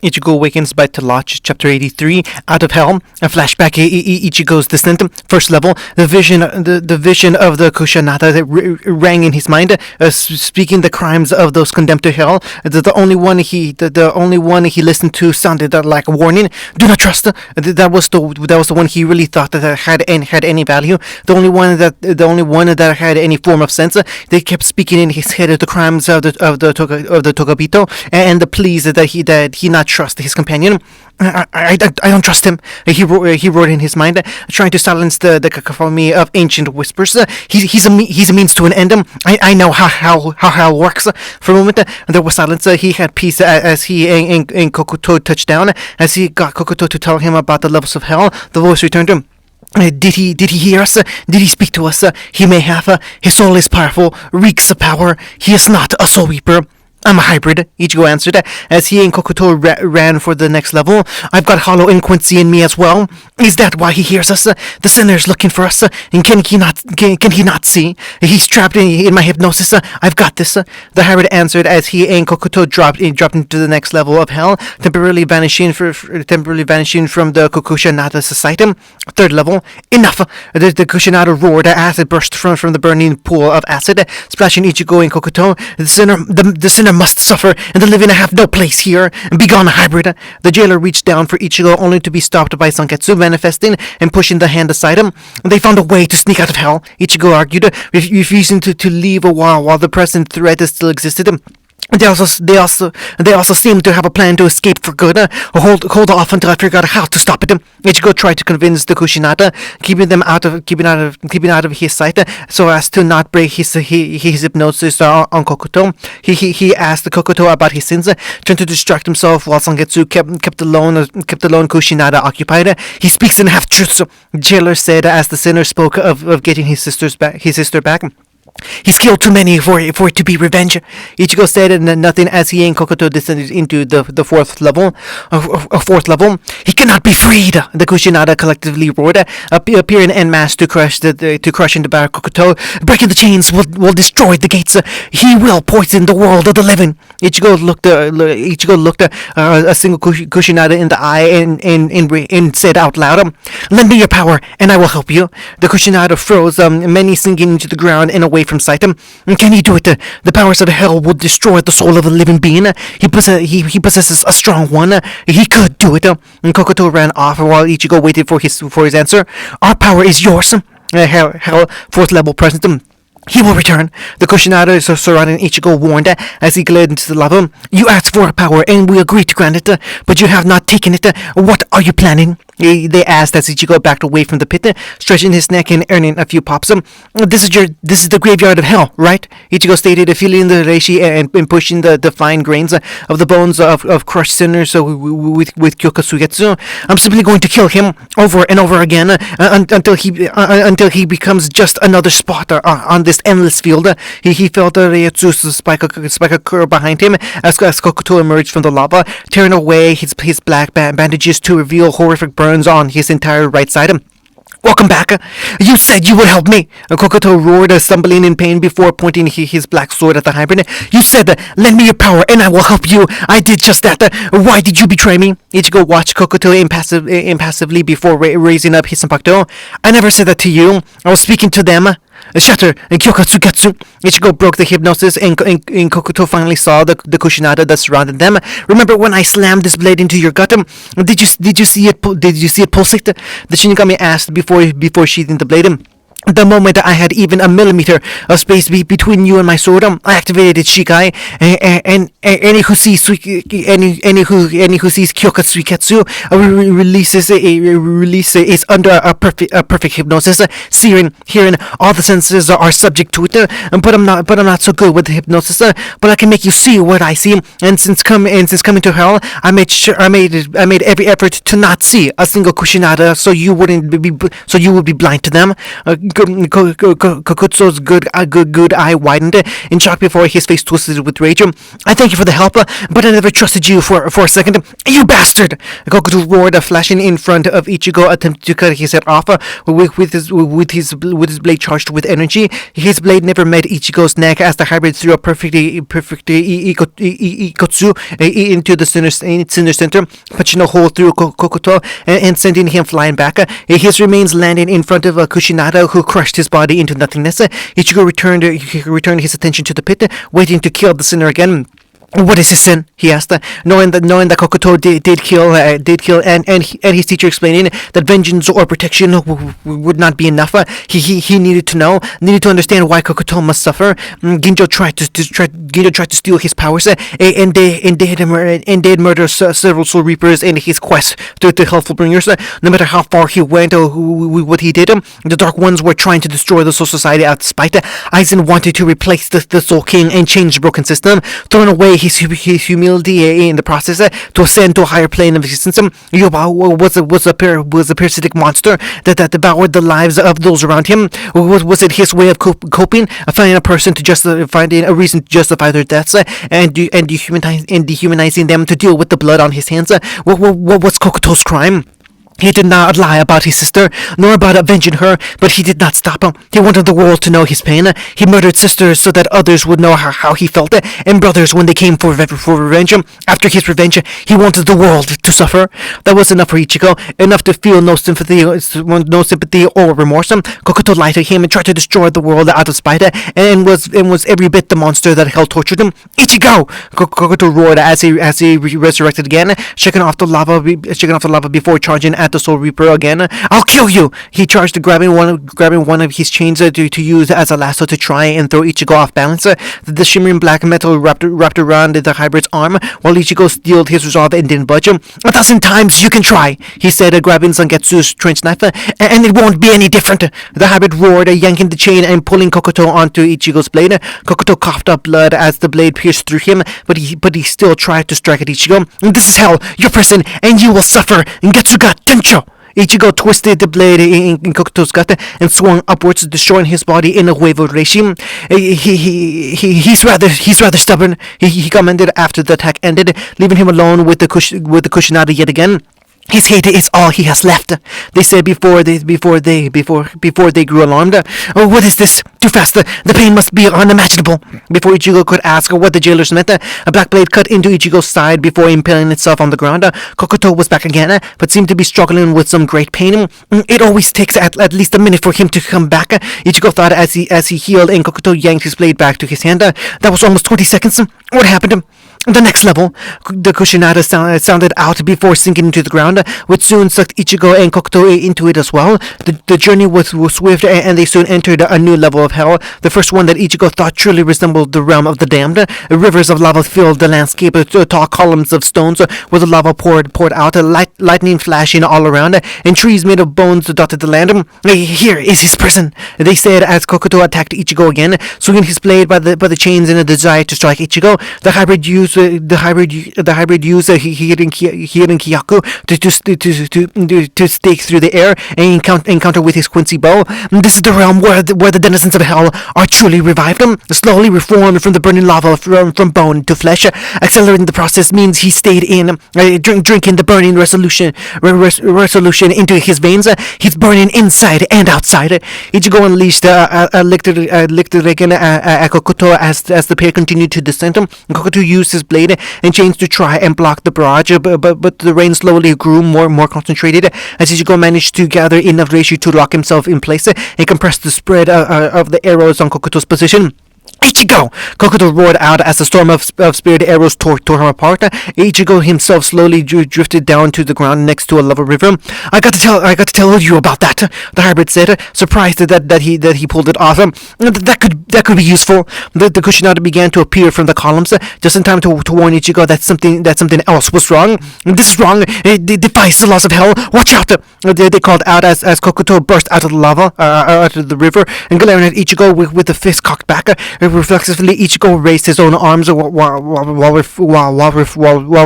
Ichigo awakens by Telach, Chapter 83, Out of Hell, a flashback, Ichigo's descent, first level, the vision of the Kushanata that rang in his mind, speaking the crimes of those condemned to hell. The only one he listened to sounded like a warning. Do not trust. That was the one he really thought that had any value. The only one that had any form of sense. They kept speaking in his head the crimes of the Togabito and the pleas that he not trust his companion. I don't trust him. He wrote in his mind, trying to silence the cacophony of ancient whispers. He's a means to an end. I know how hell works. For a moment, there was silence. He had peace as he and Kokuto touched down. As he got Kokuto to tell him about the levels of hell, the voice returned. Did he hear us? Did he speak to us? He may have. His soul is powerful, reeks of power. He is not a soul reaper. I'm a hybrid, Ichigo answered, as he and Kokuto ran for the next level. I've got hollow inquincy in me as well. Is that why he hears us? The sinner's looking for us, and can he not see? He's trapped in my hypnosis. I've got this. The hybrid answered as he and Kokuto dropped into the next level of hell, temporarily vanishing from the Kushanata society. Third level. Enough! The Kushanata roared as it burst from the burning pool of acid, splashing Ichigo and Kokuto. The sinner must suffer, and the living have no place here. Begone, hybrid! The jailer reached down for Ichigo, only to be stopped by Sanketsu manifesting and pushing the hand aside him. They found a way to sneak out of hell, Ichigo argued, refusing to leave a while the present threat still existed. They also seem to have a plan to escape for good. Hold off until I figure out how to stop it. Ichigo tried to convince the Kushinata, keeping out of his sight, so as to not break his hypnosis on Kokuto. He asked Kokuto about his sins, trying to distract himself while Sangetsu kept the lone Kushinata occupied. He speaks in half truths, jailer said as the sinner spoke of getting his sister back. He's killed too many for it to be revenge, Ichigo said nothing as he and Kokuto descended into the fourth level. He cannot be freed, the Kushinata collectively roared, appearing en masse to crush and devour Kokuto. Breaking the chains will destroy the gates. He will poison the world of the living. Ichigo looked a single Kushinata in the eye and said out loud, "Lend me your power, and I will help you." The Kushinata froze, many sinking into the ground and away from sight. Can he do it? The powers of hell would destroy the soul of a living being. He possesses a strong one. He could do it. And Kokuto ran off while Ichigo waited for his answer. Our power is yours. Hell, fourth level present. He will return. The Kushinata surrounding Ichigo warned as he glared into the lava. You asked for a power, and we agreed to grant it, but you have not taken it. What are you planning? They asked as Ichigo backed away from the pit, stretching his neck and earning a few pops. This is the graveyard of hell, right? Ichigo stated, feeling the reishi and pushing the fine grains of the bones of crushed sinners with Kyokusugetsu. I'm simply going to kill him over and over again until he becomes just another spot on this endless field. He felt Reiatsu's spike occur behind him as Kokuto emerged from the lava, tearing away his black bandages to reveal horrific burns on his entire right side. Welcome back. You said you would help me. Kokuto roared, stumbling in pain before pointing his black sword at the hybrid. You said, lend me your power and I will help you. I did just that. Why did you betray me? Ichigo watched Kokuto impassively before raising up his senpakuto. I never said that to you. I was speaking to them. Shatter and Kyokatsugetsu. Ichigo broke the hypnosis and Kokuto finally saw the Kushinata that surrounded them. Remember when I slammed this blade into your gut? Did you see it pulsate? The Shinigami asked before sheathing the blade. The moment I had even a millimeter of space between you and my sword, I activated Shikai, and any who sees Kyokatsugetsu releases under a perfect hypnosis, seeing, hearing, all the senses are subject to it. But I'm not so good with the hypnosis. But I can make you see what I see. And since coming to hell, I made every effort to not see a single Kushinata, so you would be blind to them. Kokutsu's good eye widened in shock before his face twisted with rage. I thank you for the help, but I never trusted you for a second. You bastard! Kokuto roared, flashing in front of Ichigo, attempting to cut his head off with his blade charged with energy. His blade never met Ichigo's neck as the hybrid threw a perfect ikotsu into the center center, punching a hole through Kokuto and sending him flying back. His remains landing in front of Kushinada, who crushed his body into nothingness. Ichigo returned his attention to the pit, waiting to kill the sinner again. What is his sin? He asked, knowing that Kokuto did kill, and his teacher explaining that vengeance or protection would not be enough. He needed to understand why Kokuto must suffer. Ginjo tried to steal his powers, and did murder several Soul Reapers in his quest to helpful bringers. No matter how far he went or what he did, the Dark Ones were trying to destroy the Soul Society out of spite. Aizen wanted to replace the Soul King and change the broken system, throwing away his humility in the process to ascend to a higher plane of existence. Yoba was a parasitic monster that devoured the lives of those around him. Was it his way of coping, finding a reason to justify their deaths and dehumanizing them to deal with the blood on his hands? What was Kokuto's crime? He did not lie about his sister, nor about avenging her, but he did not stop. He wanted the world to know his pain. He murdered sisters so that others would know how he felt, and brothers when they came for revenge. After his revenge, he wanted the world to suffer. That was enough for Ichigo, enough to feel no sympathy or remorse. Kokuto lied to him and tried to destroy the world out of spite, and was every bit the monster that hell tortured him. Ichigo! Kokuto roared as he resurrected again, shaking off the lava before charging at the Soul Reaper again. I'll kill you! He charged, grabbing one of his chains to use as a lasso to try and throw Ichigo off balance. The shimmering black metal wrapped around the hybrid's arm, while Ichigo steeled his resolve and didn't budge. 1,000 times you can try, he said, grabbing Zangetsu's trench knife, and it won't be any different. The hybrid roared, yanking the chain and pulling Kokuto onto Ichigo's blade. Kokuto coughed up blood as the blade pierced through him, but he still tried to strike at Ichigo. This is hell, your prison, and you will suffer. Getsuga Tencho! Ichigo twisted the blade in Kokuto's gut and swung upwards, destroying his body in a wave of rage. He's rather stubborn, he commented after the attack ended, leaving him alone with the Kushinada yet again. His hate is all he has left, they said before they grew alarmed. Oh, what is this? Too fast. The pain must be unimaginable. Before Ichigo could ask what the jailers meant, a black blade cut into Ichigo's side before impaling itself on the ground. Kokuto was back again, but seemed to be struggling with some great pain. It always takes at least a minute for him to come back, Ichigo thought as he healed, and Kokuto yanked his blade back to his hand. That was almost 20 seconds. What happened? The next level, the Kushinada sounded out before sinking into the ground, which soon sucked Ichigo and Kokuto into it as well. The journey was swift, and they soon entered a new level of hell, the first one that Ichigo thought truly resembled the realm of the damned. Rivers of lava filled the landscape, tall columns of stones where the lava poured out, lightning flashing all around, and trees made of bones dotted the land. Here is his prison, they said as Kokuto attacked Ichigo again, swinging his blade by the chains in a desire to strike Ichigo. The hybrid used Hirin Kyaku to stake through the air and encounter with his Quincy bow. This is the realm where the denizens of hell are truly revived, slowly reformed from the burning lava from bone to flesh. Accelerating the process means he stayed in, drinking the burning resolution into his veins. He's burning inside and outside. Ichigo unleashed a Lictorigen at Kokuto as the pair continued to descend. Kokuto used his blade and chains to try and block the barrage, but the rain slowly grew more concentrated as Ichigo managed to gather enough ratio to lock himself in place and compress the spread of the arrows on Kokuto's position. Ichigo! Kokuto roared out as a storm of spirit arrows tore him apart. Ichigo himself slowly drifted down to the ground next to a lava river. I got to tell you about that, the hybrid said, surprised that he pulled it off. That could be useful. The Kushinada began to appear from the columns, just in time to warn Ichigo that something else was wrong. This is wrong. It defies the laws of hell. Watch out! They called out as Kokuto burst out of the lava, out of the river, and glaring at Ichigo with the fist cocked back. Reflexively, Ichigo raised his own arms while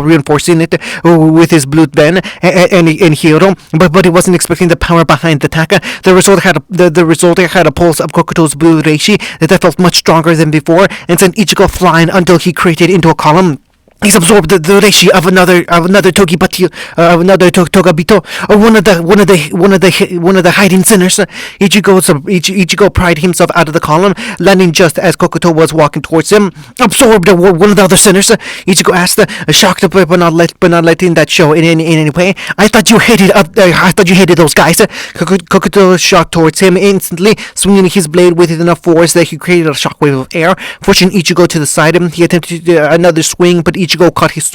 reinforcing it with his blue Ben and Hiro, but he wasn't expecting the power behind the attack. The result had a pulse of Kokuto's blue reishi that felt much stronger than before, and sent Ichigo flying until he created into a column. He's absorbed the reishi of another Togabito, or one of the hiding sinners. Ichigo pried himself out of the column, landing just as Kokuto was walking towards him. Absorbed one of the other sinners. Ichigo asked, shocked but not letting that show in any way. I thought you hated those guys. Kokuto shot towards him instantly, swinging his blade with enough force that he created a shockwave of air, pushing Ichigo to the side. He attempted another swing, but Ichigo caught his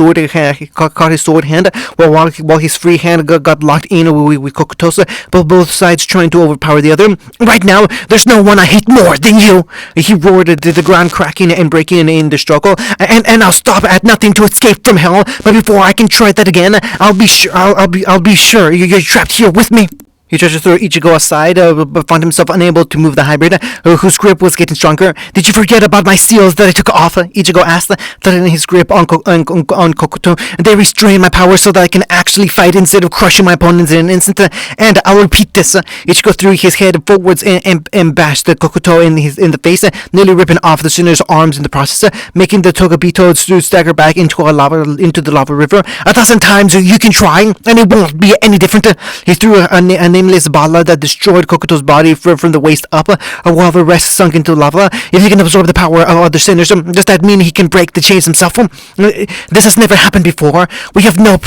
sword hand while his free hand got locked in with Kokuto's, but both sides trying to overpower the other. Right now, there's no one I hate more than you! He roared, the ground cracking and breaking in the struggle. And I'll stop at nothing to escape from hell, but before I can try that again, I'll be sure you're trapped here with me. He tried to throw Ichigo aside, but found himself unable to move the hybrid, whose grip was getting stronger. Did you forget about my seals that I took off? Ichigo asked, tightening his grip on Kokuto. They restrain my power so that I can actually fight instead of crushing my opponents in an instant. And I'll repeat this. Ichigo threw his head forwards and bashed Kokuto in the face, nearly ripping off the sinner's arms in the process, making the Togabito stagger back into the lava river. 1,000 times you can try, and it won't be any different. He threw a nameless bala that destroyed Kokuto's body from the waist up, while the rest sunk into lava. If he can absorb the power of other sinners, does that mean he can break the chains himself? This has never happened before. We have no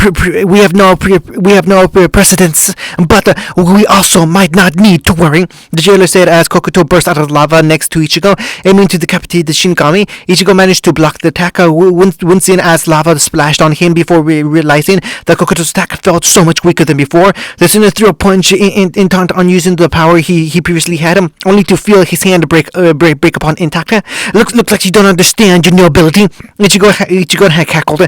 precedents, but we also might not need to worry. The jailer said as Kokuto burst out of lava next to Ichigo, aiming to decapitate the Shinigami. Ichigo managed to block the attack, wincing as lava splashed on him before realizing that Kokuto's attack felt so much weaker than before. The sinner threw a punch intent on using the power he previously had, only to feel his hand break upon intact. Looks like you don't understand your new ability. Ichigo had cackled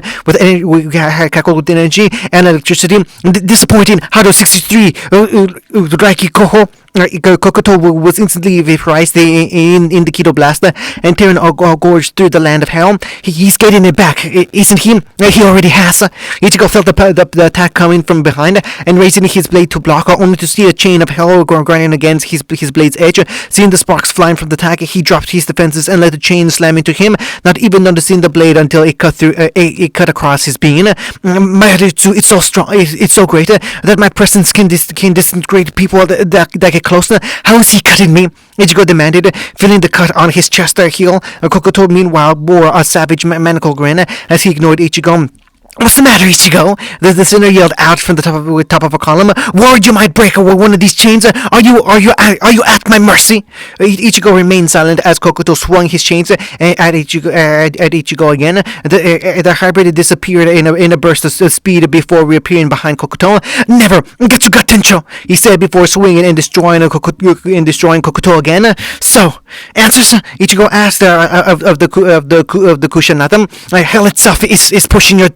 with energy and electricity. Disappointing. Hado 63, Raiki Koho. Kokuto was instantly vaporized in the Kido Blaster and tearing a gorge through the land of hell. He's getting it back, isn't he? He already has. Ichigo felt the attack coming from behind and raising his blade to block, only to see a chain of hell grinding against his blade's edge. Seeing the sparks flying from the attack, he dropped his defenses and let the chain slam into him, not even noticing the blade until it cut across his being. My attitude is so strong, it's so great that my presence can disintegrate people that get closer. How is he cutting me? Ichigo demanded, feeling the cut on his chest heel. Kokuto, meanwhile, bore a savage maniacal grin as he ignored Ichigo. What's the matter, Ichigo? The sinner yelled out from the top of a column. Worried you might break one of these chains? Are you at my mercy? Ichigo remained silent as Kokuto swung his chains at Ichigo again. The hybrid disappeared in a burst of speed before reappearing behind Kokuto. Never get your gut, Tencho, he said before swinging and destroying Kokuto again. So, answers? Ichigo asked of the Kushanata. Hell itself is pushing your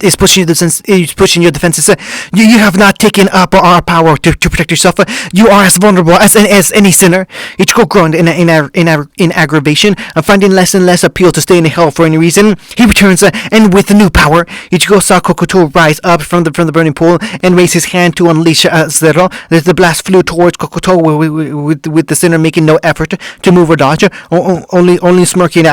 defenses. You have not taken up our power to protect yourself. You are as vulnerable as any sinner. Ichigo groaned in aggravation, finding less and less appeal to stay in hell for any reason. He returns, and with the new power, Ichigo saw Kokuto rise up from the burning pool and raise his hand to unleash a Zero. The blast flew towards Kokuto with the sinner making no effort to move or dodge, only smirking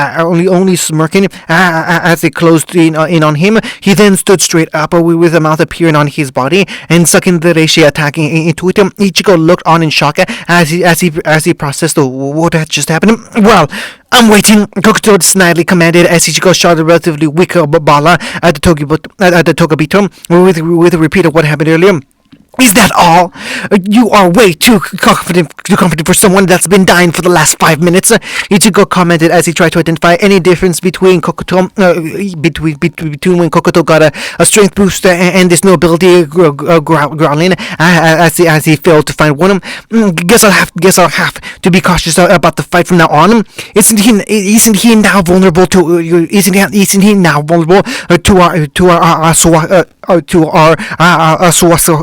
as it closed in on him. He then stood straight up with a mouth appearing on his body and sucking the reishi attacking into it. Ichigo looked on in shock as he processed what had just happened. Well, I'm waiting, Kokuto snidely commanded as Ichigo shot a relatively weak bala at the Togabito with a repeat of what happened earlier. Is that all? You are way too confident for someone that's been dying for the last 5 minutes. Ichigo commented as he tried to identify any difference between Kokuto, between when Kokuto got a strength boost and this new ability growling as he failed to find one. Guess I'll have to be cautious about the fight from now on. Isn't he now vulnerable to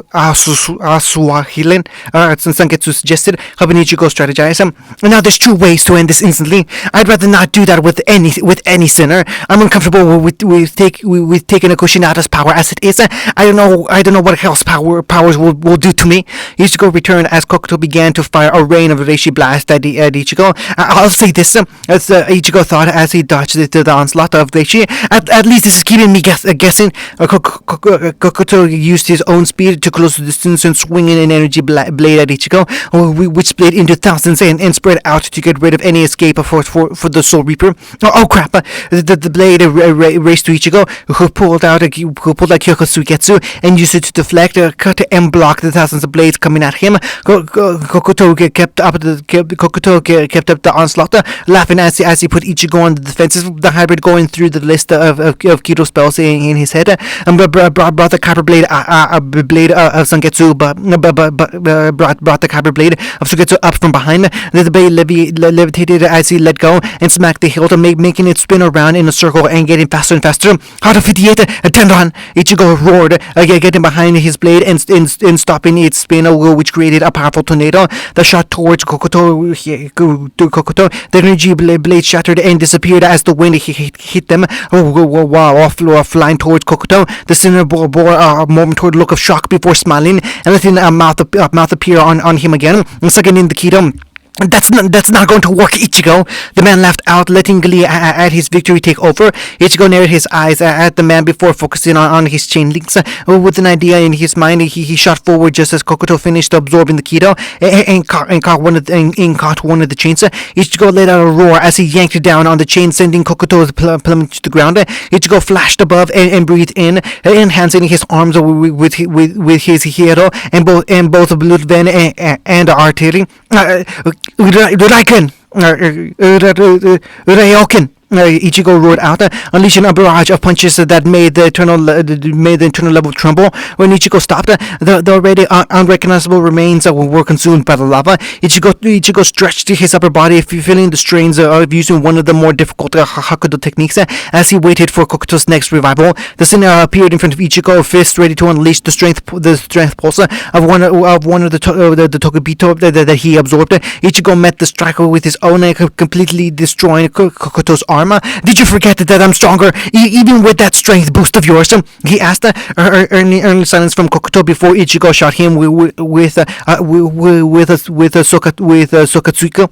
our Swahilin, Sanketsu suggested, helping Ichigo strategize. Now there's two ways to end this instantly. I'd rather not do that with any sinner. I'm uncomfortable with taking a Kushinada's power as it is. I don't know what else powers will do to me. Ichigo returned as Kokuto began to fire a rain of Reishi blast at Ichigo. I'll say this, as Ichigo thought as he dodged the onslaught of Reishi. At least this is keeping me guessing. Kokuto used his own speed to close the distance and swinging an energy blade at Ichigo, which split into thousands and spread out to get rid of any escape for the Soul Reaper. Oh crap! The blade raced to Ichigo, who pulled out Kyoko Suigetsu and used it to deflect, cut, and block the thousands of blades coming at him. Kokuto kept up the onslaught, laughing as he put Ichigo on the defenses. The hybrid going through the list of Kito spells in his head, brought the Kyber blade of Sangetsu, brought the Kyber blade of Sugetsu up from behind. The blade levitated as he let go and smacked the hilt, making it spin around in a circle and getting faster and faster. Heart of 58, Tendon! Ichigo roared, getting behind his blade and stopping its spin, which created a powerful tornado that shot towards Kokuto. The energy blade shattered and disappeared as the wind hit them, while flying towards Kokuto. The sinner bore a momentary look of shock before smiling and letting a mouth appear on him again, sucking in the Kito. That's not going to work, Ichigo. The man laughed out, letting glee at his victory take over. Ichigo narrowed his eyes at the man before focusing on his chain links. With an idea in his mind, he shot forward just as Kokuto finished absorbing the Kito and caught one of the chains. Ichigo let out a roar as he yanked down on the chain, sending Kokuto plummeting to the ground. Ichigo flashed above and breathed in, enhancing his arms with his hero and both blood vein and artery. Ryoken. Ichigo roared out, unleashing a barrage of punches that made the internal level tremble. When Ichigo stopped, the already unrecognizable remains were consumed by the lava. Ichigo stretched his upper body, feeling the strains of using one of the more difficult Hakudo techniques as he waited for Kokuto's next revival. The sinner appeared in front of Ichigo, fist ready to unleash the strength pulse of one of the Tokubito that he absorbed. Ichigo met the striker with his own, completely destroying Kokuto's arm. Did you forget that I'm stronger, even with that strength boost of yours? He asked, earning silence from Kokuto before Ichigo shot him with Sokatsuka.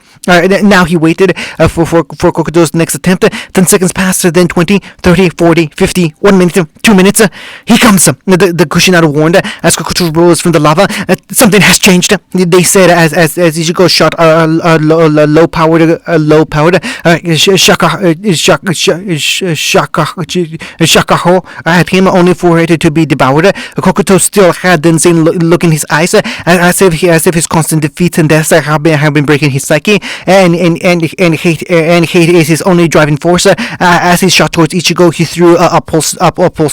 Now he waited for Kokuto's next attempt. 10 seconds passed, then 20, 30, 40, 50, 1 minute, 2 minutes. He comes. The Kushinada warned as Kokuto rose from the lava. Something has changed, they said as Ichigo shot a low-powered Shakaho at him, only for it to be devoured. Kokuto still had the insane look in his eyes, as if his constant defeats and deaths have been breaking his psyche, and hate is his only driving force. As he shot towards Ichigo, he threw a pulse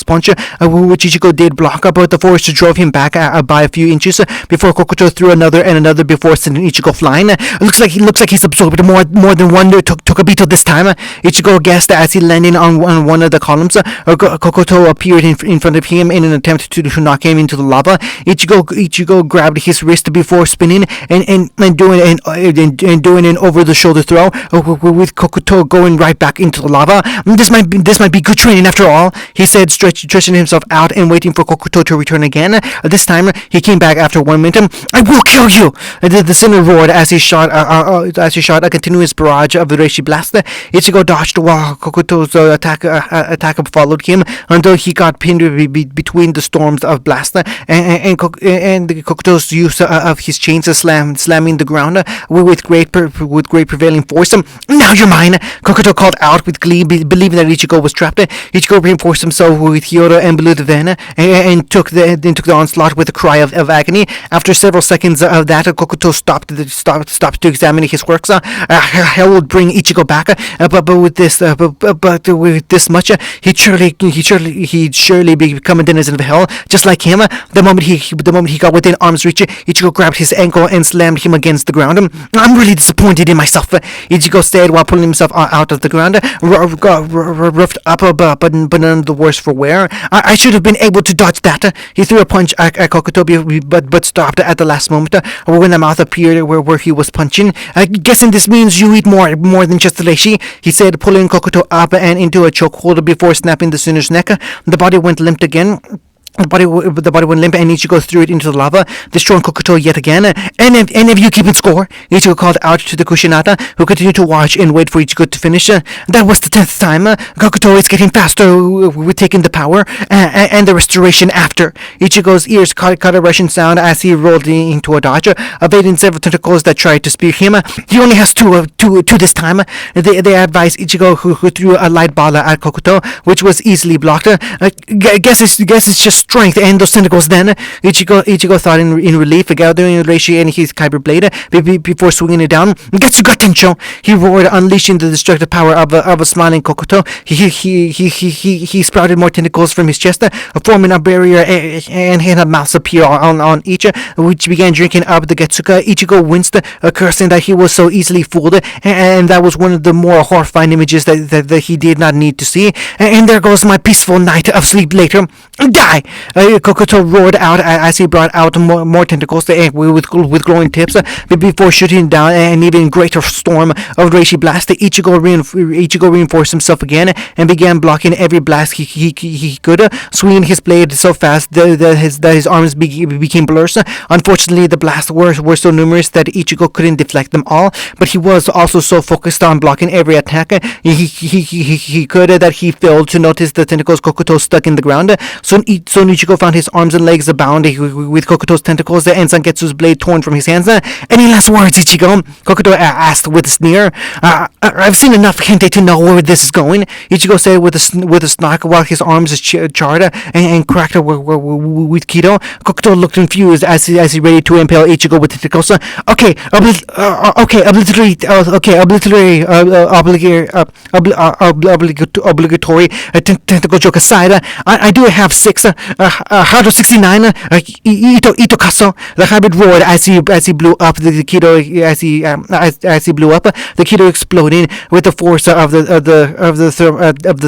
punch, which Ichigo did block, but the force drove him back by a few inches before Kokuto threw another before sending Ichigo flying. Looks like he's absorbed more than one Tokubito this time. Ichigo guessed as he landed on one of the columns. Kokuto appeared in front of him in an attempt to knock him into the lava. Ichigo grabbed his wrist before spinning and doing an over-the-shoulder throw, with Kokuto going right back into the lava. This might be good training after all, he said, stretching himself out and waiting for Kokuto to return again. This time he came back after 1 minute. I will kill you! The sinner roared as he shot a continuous barrage of the Reishi blast. Ichigo dodged while Kokuto's attack followed him until he got pinned between the storms of blast and Kokuto's use of his chains slamming the ground with great prevailing force. Now you're mine! Kokuto called out with glee, believing that Ichigo was trapped. Ichigo reinforced himself with Hyodo and Blue Vein and took the onslaught with a cry of agony. After several seconds of that, Kokuto stopped to examine his works. Hell would bring Ichigo back, but with this, but with this much, he'd surely become a denizen of hell, just like him. The moment he got within arm's reach, Ichigo grabbed his ankle and slammed him against the ground. I'm really disappointed in myself, Ichigo said while pulling himself out of the ground, roughed up, but none the worse for wear. I should have been able to dodge that. He threw a punch at Kokuto, but stopped at the last moment when the mouth appeared where he was punching. Guessing this means you eat more than just the reishi, he said, pulling Kokuto up and into a chokehold before snapping the sinner's neck. The body went limp again. The body went limp, and Ichigo threw it into the lava, destroying Kokuto yet again. And if you keeping score, Ichigo called out to the Kusinata, who continued to watch and wait for Ichigo to finish. That was the 10th time. Kokuto is getting faster with taking the power and the restoration after. Ichigo's ears caught a rushing sound as he rolled into a dodge, evading several tentacles that tried to spear him. He only has two this time. They advised Ichigo, who threw a light ball at Kokuto, which was easily blocked. Guess it's just strength and those tentacles then, Ichigo thought in relief, gathering reishi and his kyber blade before swinging it down. Getsuga Tencho, he roared, unleashing the destructive power of a smiling Kokuto. He sprouted more tentacles from his chest, forming a barrier, and had mouths appear on each, which began drinking up the Getsuga. Ichigo winced, cursing that he was so easily fooled, and that was one of the more horrifying images that he did not need to see. And there goes my peaceful night of sleep later. Die! Kokuto roared out as he brought out more tentacles with glowing tips before shooting down an even greater storm of reishi blast. Ichigo reinforced himself again and began blocking every blast he could, swinging his blade so fast that his arms became blurs. Unfortunately, the blasts were so numerous that Ichigo couldn't deflect them all, but he was also so focused on blocking every attack he could that he failed to notice the tentacles Kokuto stuck in the ground. So Ichigo found his arms and legs abound with Kokuto's tentacles and Zangetsu's blade torn from his hands. Any last words, Ichigo? Kokuto asked with a sneer. I've seen enough Hente to know where this is going, Ichigo said with a snark while his arms charred and cracked with Kido. Kokuto looked confused as he ready to impale Ichigo with tentacles. Obligatory tentacle joke aside, I do have 6. How to 69? Ito Kaso. The hybrid roared as he blew up the Kido as he blew up the Kido, exploding with the force of the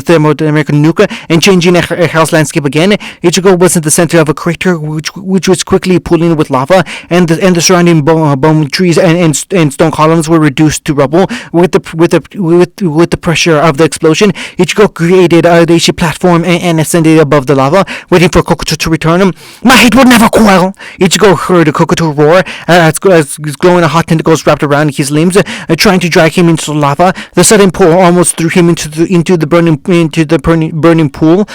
thermodynamic nuke and changing a hell's landscape again. Ichigo was in the center of a crater which was quickly pooling with lava, and the surrounding bone trees and stone columns were reduced to rubble with the pressure of the explosion. Ichigo created a reishi platform and ascended above the lava, waiting for Kokuto to return. My hate will never quell! Ichigo heard Kokuto roar as glowing hot tentacles wrapped around his limbs, trying to drag him into the lava. The sudden pull almost threw him into the burning pool.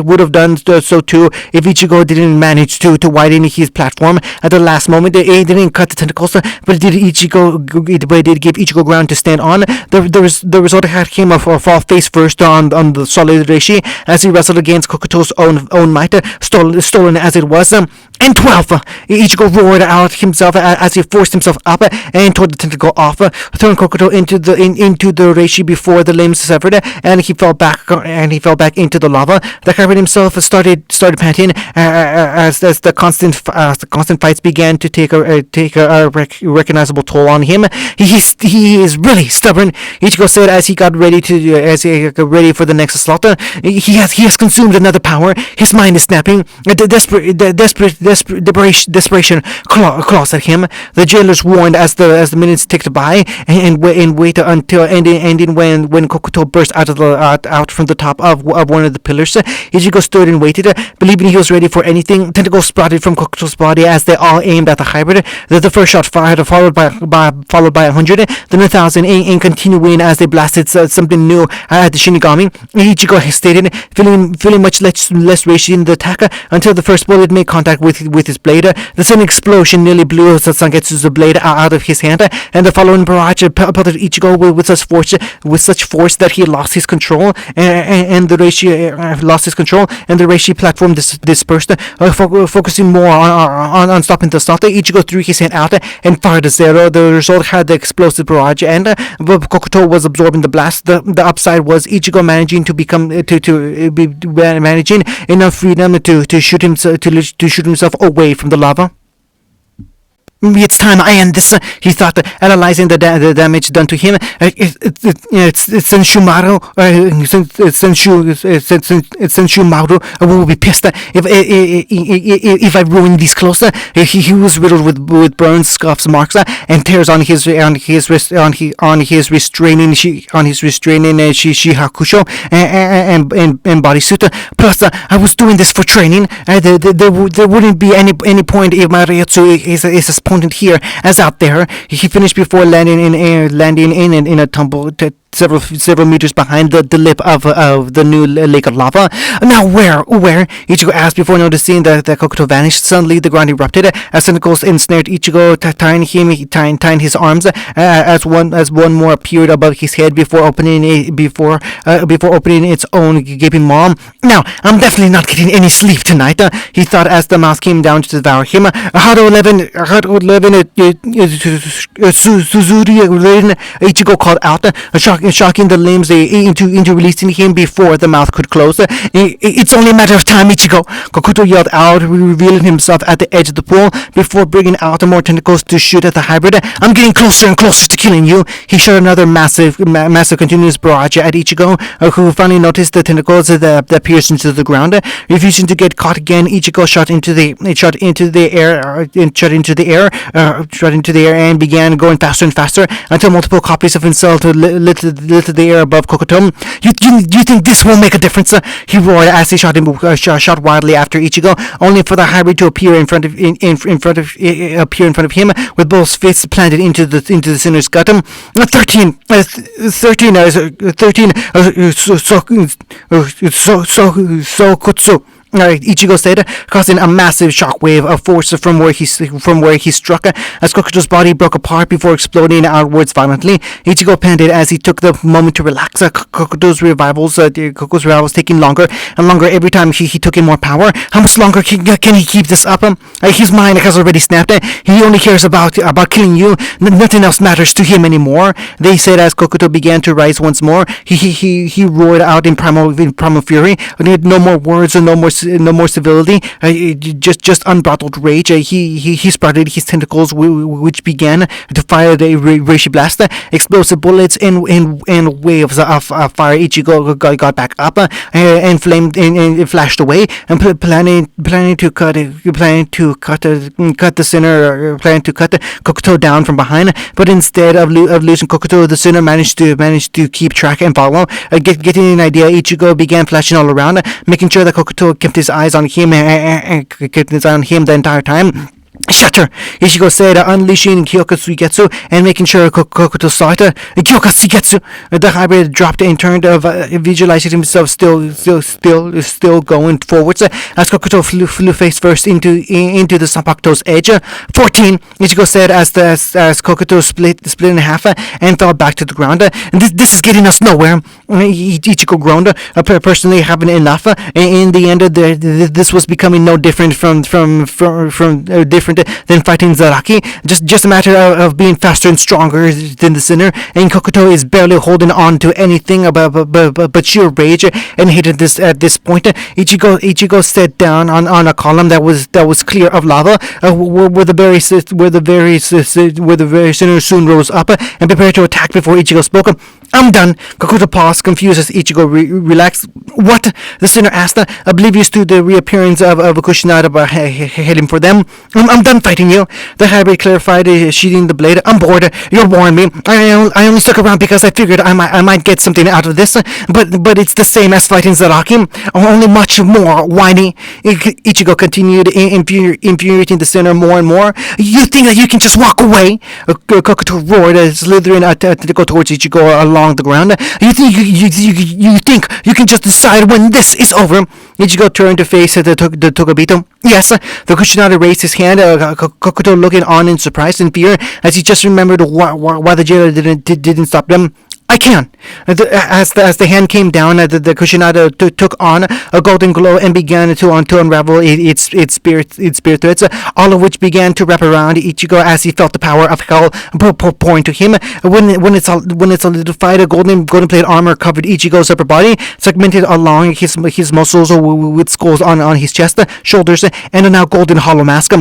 Would have done so too if Ichigo didn't manage to widen his platform at the last moment. It didn't cut the tentacles, but it did give Ichigo ground to stand on. The result came of a fall face first on the solid reishi as he wrestled against Kokuto's own might, stolen as it was. And 12! Ichigo roared out himself as he forced himself up and tore the tentacle off, throwing Kokuto into the reishi before the limbs severed, and he fell back into the lava. The hybrid himself started panting as the constant fights began to take a recognizable toll on him. He is really stubborn, Ichigo said as he got ready for the next slaughter. He has consumed another power. His mind is snapping. Desperation claws at him. The jailers warned as the minutes ticked by and waited until ending when Kokuto burst out from the top of one of the pillars. Ichigo stood and waited, believing he was ready for anything. Tentacles sprouted from Kokuto's body as they all aimed at the hybrid. The first shot fired, followed by 100, then 1,000, and continuing as they blasted something new at the Shinigami. Ichigo hesitated, feeling much less reishi in the attack until the first bullet made contact with with his blade. The sudden explosion nearly blew Sangetsu's blade out of his hand, and the following barrage pelted Ichigo with such force that he lost his control, and the Reishi platform dispersed. Focusing more on stopping the assault, Ichigo threw his hand out and fired a zero. The result had the explosive barrage, and Kokuto was absorbing the blast. The upside was Ichigo managing to be managing enough freedom to shoot himself away from the lava. It's time I end this, he thought, analyzing the damage done to him. Senshu will be pissed if I ruin these clothes. He was riddled with burns, scuffs, marks, and tears on his restraining shihakusho and bodysuit. Plus, I was doing this for training. There wouldn't be any point if my Ryotsu is as pointed here as out there. He finished before landing in a tumble several meters behind the lip of the new lake of lava. Now where? Ichigo asked before noticing that Kokuto vanished. Suddenly the ground erupted as tentacles ensnared Ichigo, tying his arms as one more appeared above his head before opening its own gaping maw. Now I'm definitely not getting any sleep tonight, he thought as the mouth came down to devour him. Suzuri, Ichigo called out, shocking the limbs into releasing him before the mouth could close. It's only a matter of time, Ichigo, Kokuto yelled out, revealing himself at the edge of the pool before bringing out more tentacles to shoot at the hybrid. I'm getting closer and closer to killing you. He shot another massive continuous barrage at Ichigo, who finally noticed the tentacles that pierced into the ground. Refusing to get caught again, Ichigo shot into the air and began going faster and faster until multiple copies of himself lit the air above Kokuto. You think this will make a difference? He roared as he shot wildly after Ichigo, only for the hybrid to appear in front of him with both fists planted into the sinner's gut. 13 Sokutsu. Ichigo said, causing a massive shockwave of force from where he struck, as Kokuto's body broke apart before exploding outwards violently. Ichigo panted as he took the moment to relax. Kokuto's revivals taking longer and longer every time he took in more power. How much longer can he keep this up? His mind has already snapped. He only cares about killing you. Nothing else matters to him anymore, they said as Kokuto began to rise once more. He roared out in primal fury. No more words and no more civility, just unbridled rage. He sprouted his tentacles, which began to fire the Reishi blast. Explosive bullets and waves of fire. Ichigo got back up and flamed and flashed away, and planning to cut Kokuto down from behind. But instead of losing Kokuto, the sinner managed to keep track and follow. Getting an idea, Ichigo began flashing all around, making sure that Kokuto kept his eyes on him the entire time. Shatter, Ichigo said, unleashing Kyokatsugetsu and making sure Kokuto saw it. Kyokatsugetsu! The hybrid dropped and turned, visualizing himself still going forwards as Kokuto flew face first into the Sanpakuto's edge. 14, Ichigo said as Kokuto split in half and fell back to the ground. This is getting us nowhere, Ichigo groaned, personally having enough. In the end, this was becoming no different from than fighting Zaraki. Just a matter of being faster and stronger than the sinner, and Kokuto is barely holding on to anything but sheer rage and hate at this point. Ichigo sat down on a column that was clear of lava, where the very sinner soon rose up and prepared to attack before Ichigo spoke. I'm done. Kokuto paused, confused as Ichigo relaxed. What? The sinner asked, oblivious to the reappearance of Kushinaga heading for them. I'm done fighting you. The hybrid clarified, sheathing the blade. I'm bored. You warned me. I only stuck around because I figured I might get something out of this. But it's the same as fighting Zaraki, only much more whiny. Ichigo continued, infuriating the sinner more and more. You think that you can just walk away? Kokuto roared, slithering a tentacle towards Ichigo along the ground. You think You think you can just decide when this is over? Ichigo turned to face the Tokubito. Yes, the Kushinaga raised his hand, Kokuto looking on in surprise and fear as he just remembered why the jailer didn't stop them. I can. As the hand came down, the Kushinaga took on a golden glow and began to unravel its spirit threads, all of which began to wrap around Ichigo as he felt the power of hell pouring to him. When it's solidified, a golden plate armor covered Ichigo's upper body, segmented along his muscles with skulls on his chest, shoulders, and a now golden hollow mask.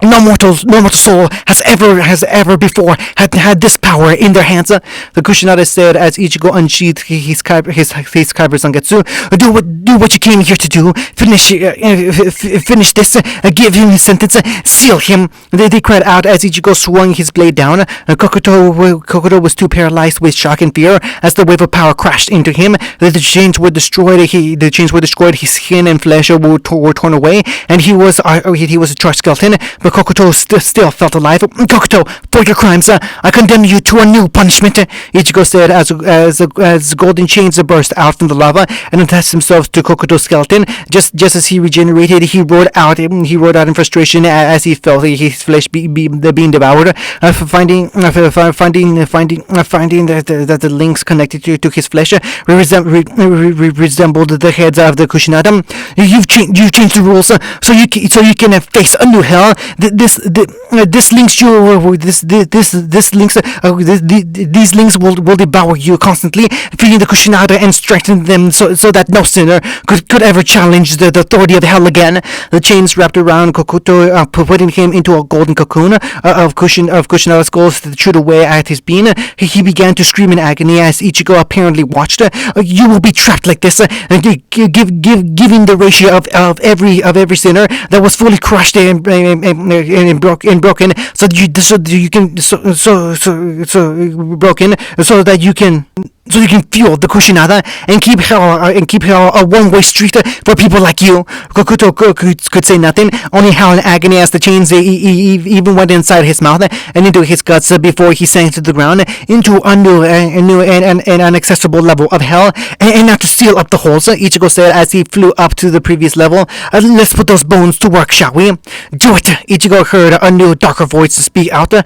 No mortal soul has ever before had this power in their hands. The Kushinaga said as Ichigo unsheathed his Kyber Zangetsu. Do what you came here to do. Finish this. Give him his sentence. Seal him. They cried out as Ichigo swung his blade down. Kokuto was too paralyzed with shock and fear as the wave of power crashed into him. The chains were destroyed. His skin and flesh were torn away, and he was a charred skeleton. But Kokuto still felt alive. Kokuto, for your crimes, I condemn you to a new punishment, Ichigo said as golden chains burst out from the lava and attached themselves to Kokuto's skeleton. Just as he regenerated, he roared out in frustration as he felt his flesh being devoured. Finding that the links connected to his flesh resembled the heads of the Kushinaga. You've changed the rules so you can face a new hell. This links you. These links will devour you constantly, feeding the Kushinaga and strengthening them so that no sinner could ever challenge the authority of hell again. The chains wrapped around Kokuto, putting him into a golden cocoon of Kushinaga skulls that chewed away at his being. He began to scream in agony as Ichigo apparently watched. You will be trapped like this, giving the ratio of every sinner that was fully crushed and broken, so that you can fuel the Kushinaga and keep hell a one-way street for people like you. Kokuto could say nothing, only howl in agony as the chains even went inside his mouth and into his guts before he sank to the ground into a new and inaccessible level of hell. And now to seal up the holes, Ichigo said as he flew up to the previous level. Let's put those bones to work, shall we? Do it! Ichigo heard a new, darker voice speak out. Put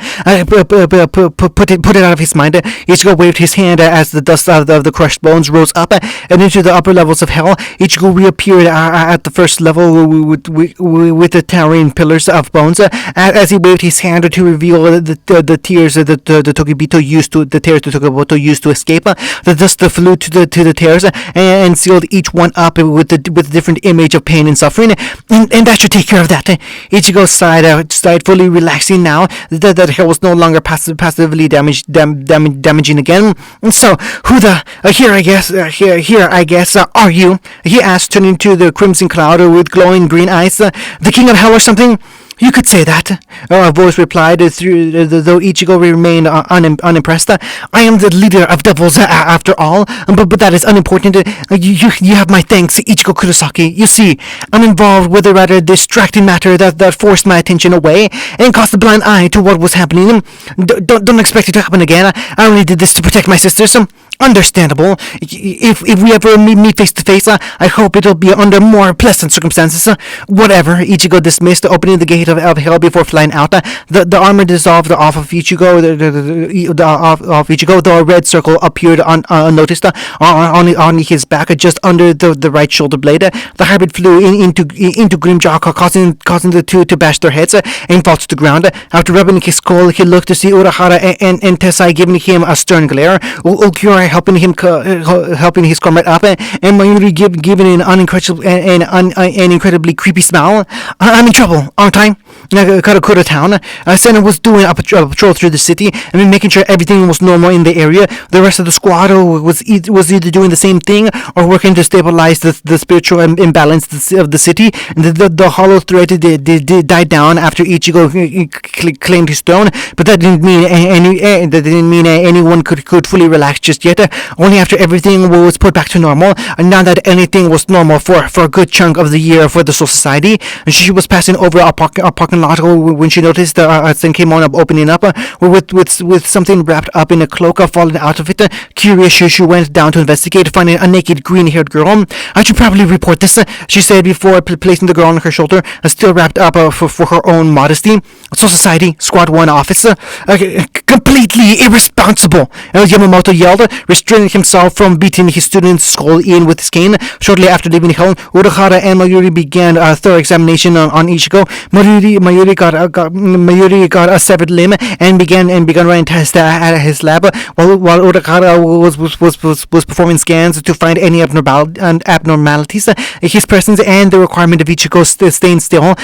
it out of his mind. Ichigo waved his hand as the dust of the crushed bones rose up and into the upper levels of hell. Ichigo reappeared at the first level with the towering pillars of bones. As he waved his hand to reveal the tears the Tokubito used to escape. The dust flew to the tears and sealed each one up with a different image of pain and suffering. And that should take care of that. Ichigo sighed, fully relaxing now that hell was no longer passively damaging again. So, who the here I guess are you? He asked, turning to the crimson cloud with glowing green eyes. The king of hell or something? You could say that, a voice replied, though Ichigo remained unimpressed. I am the leader of devils, after all, but that is unimportant. You have my thanks, Ichigo Kurosaki. You see, I'm involved with a rather distracting matter that forced my attention away and caused a blind eye to what was happening. Don't expect it to happen again. I only did this to protect my sisters. Understandable. If we ever meet face to face, I hope it'll be under more pleasant circumstances. Whatever. Ichigo dismissed, opening the gate of hell before flying out. The armor dissolved off of Ichigo. Though a red circle appeared unnoticed on his back, just under the right shoulder blade. The hybrid flew into Grimjaw, causing the two to bash their heads and fall to the ground. After rubbing his skull, he looked to see Urahara and Tessai giving him a stern glare. Ulquiorra helping his comrade up, and Mayuri giving an incredibly creepy smile. I'm in trouble, aren't I? Karakura town. Senna was doing a patrol through the city and making sure everything was normal in the area. The rest of the squad was either doing the same thing or working to stabilize the spiritual imbalance of the city. The hollow thread died down after Ichigo claimed his throne, but that didn't mean anyone could fully relax just yet. shit. Only after everything was put back to normal, and now that anything was normal for a good chunk of the year for the Soul Society, and she was passing over a parking lot when she noticed the thing came on opening up with something wrapped up in a cloak falling out of it. Curious, she went down to investigate, finding a naked green-haired girl. I should probably report this, she said before placing the girl on her shoulder, still wrapped up for her own modesty. Soul Society, Squad 1 office. Completely irresponsible, Yamamoto yelled, restraining himself from beating his student's skull in with his cane. Shortly after leaving home, Urahara and Mayuri began a thorough examination on Ichigo. Mayuri got a severed limb and began running tests at his lab, while Urahara was performing scans to find any abnormalities. His presence and the requirement of Ichigo staying still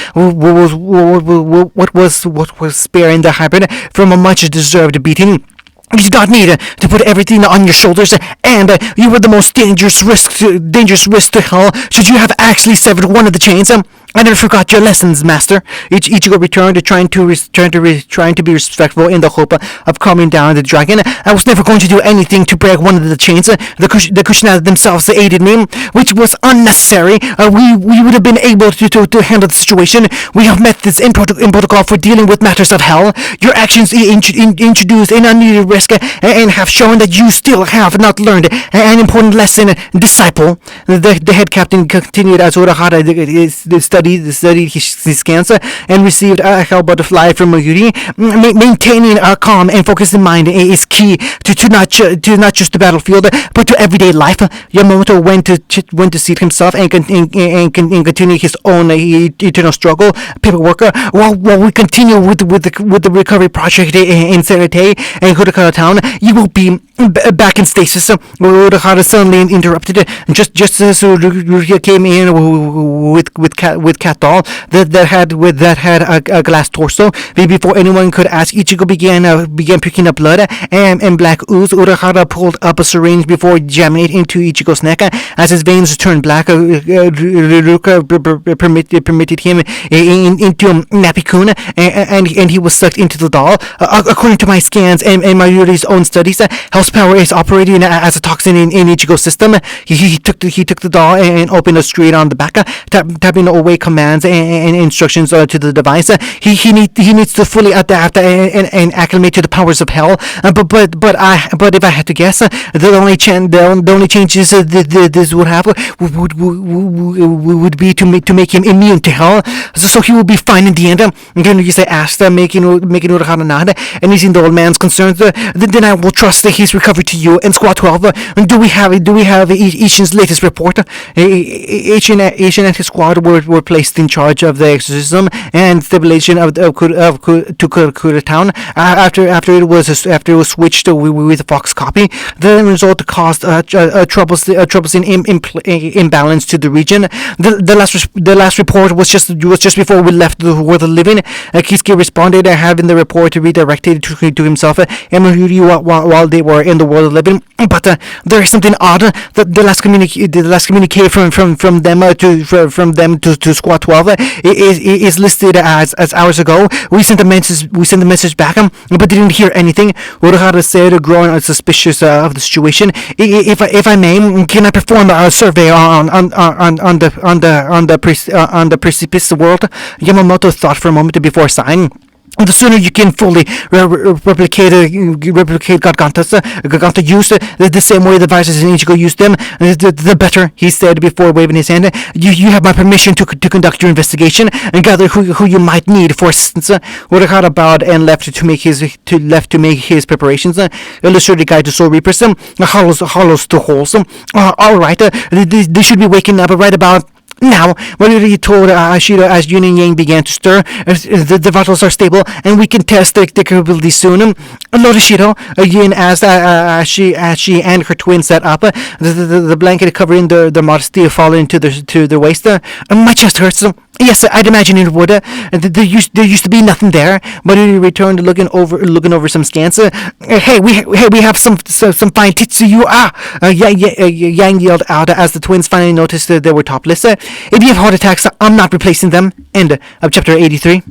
what was sparing the hybrid from a much deserved beating. You got me to put everything on your shoulders, and you were the most dangerous risk to hell. Should you have actually severed one of the chains? I never forgot your lessons, master. Ichigo returned, trying to be respectful in the hope of calming down the dragon. I was never going to do anything to break one of the chains. The Kushina themselves aided me, which was unnecessary. We would have been able to handle the situation. We have met this in protocol for dealing with matters of hell. Your actions introduced an unneeded risk and have shown that you still have not learned an important lesson, disciple. The head captain continued as Urahara studied his scans and received a hell butterfly from Mayuri. Maintaining a calm and focused mind is key to not just the battlefield, but to everyday life. Yamamoto went to seat himself and continue his own eternal struggle paperwork. While we continue with the recovery project in Serete and Kodakara town, you will be back in stasis. Urahara suddenly interrupted, just as Rukia came in with cat doll that had a glass torso. Before anyone could ask, Ichigo began picking up blood and black ooze. Urahara pulled up a syringe before jamming it into Ichigo's neck. As his veins turned black, Ruka permitted him into Nappy-kun, and he was sucked into the doll. According to my scans and Mayuri's own studies, Hell's power is operating as a toxin in Ichigo's system. He took the doll and opened a screen on the back, tapping away commands and instructions to the device. He needs to fully adapt and acclimate to the powers of hell. But if I had to guess, the only changes this would have would be to make him immune to hell. So he will be fine in the end. Genryusei asked, making Urahara nod, and easing the old man's concerns. Then I will trust his recovery to you. And Squad 12, do we have Ishin's latest report? Ishin and his squad were placed in charge of the exorcism and stabilization of Kura town after it was switched with a Fox copy. The result caused troublesome imbalance to the region. The last report was just before we left the world of living. Kisuke responded, having the report redirected to himself and Mayuri while they were in the world of living. But there is something odd. The last communique from them to Squad 12 is listed as hours ago. We sent a message back, but didn't hear anything. Urahara said, growing suspicious of the situation. If I may, can I perform a survey on the precipice world? Yamamoto thought for a moment before sighing. The sooner you can fully replicate Garganta use the same way the vices in Ichigo used them, the better, he said before waving his hand. You have my permission to conduct your investigation and gather who you might need for assistance. Urahara bowed and left to make his preparations. Illustrated Guide to Soul Reapers, hollows to holes. All right, they should be waking up right about now. Mayuri told Ashido as Yun and Yang began to stir. The vitals are stable, and we can test their capabilities soon. Lord Ashido, Yun asked as she and her twin sat up. The blanket covering their modesty falling to their waist. My chest hurts. Yes, I'd imagine it would. There used to be nothing there. Mayuri returned, looking over some scans. Hey, we have some fine tits to you. Yang yelled out as the twins finally noticed that they were topless. If you have heart attacks, I'm not replacing them. End of chapter 83.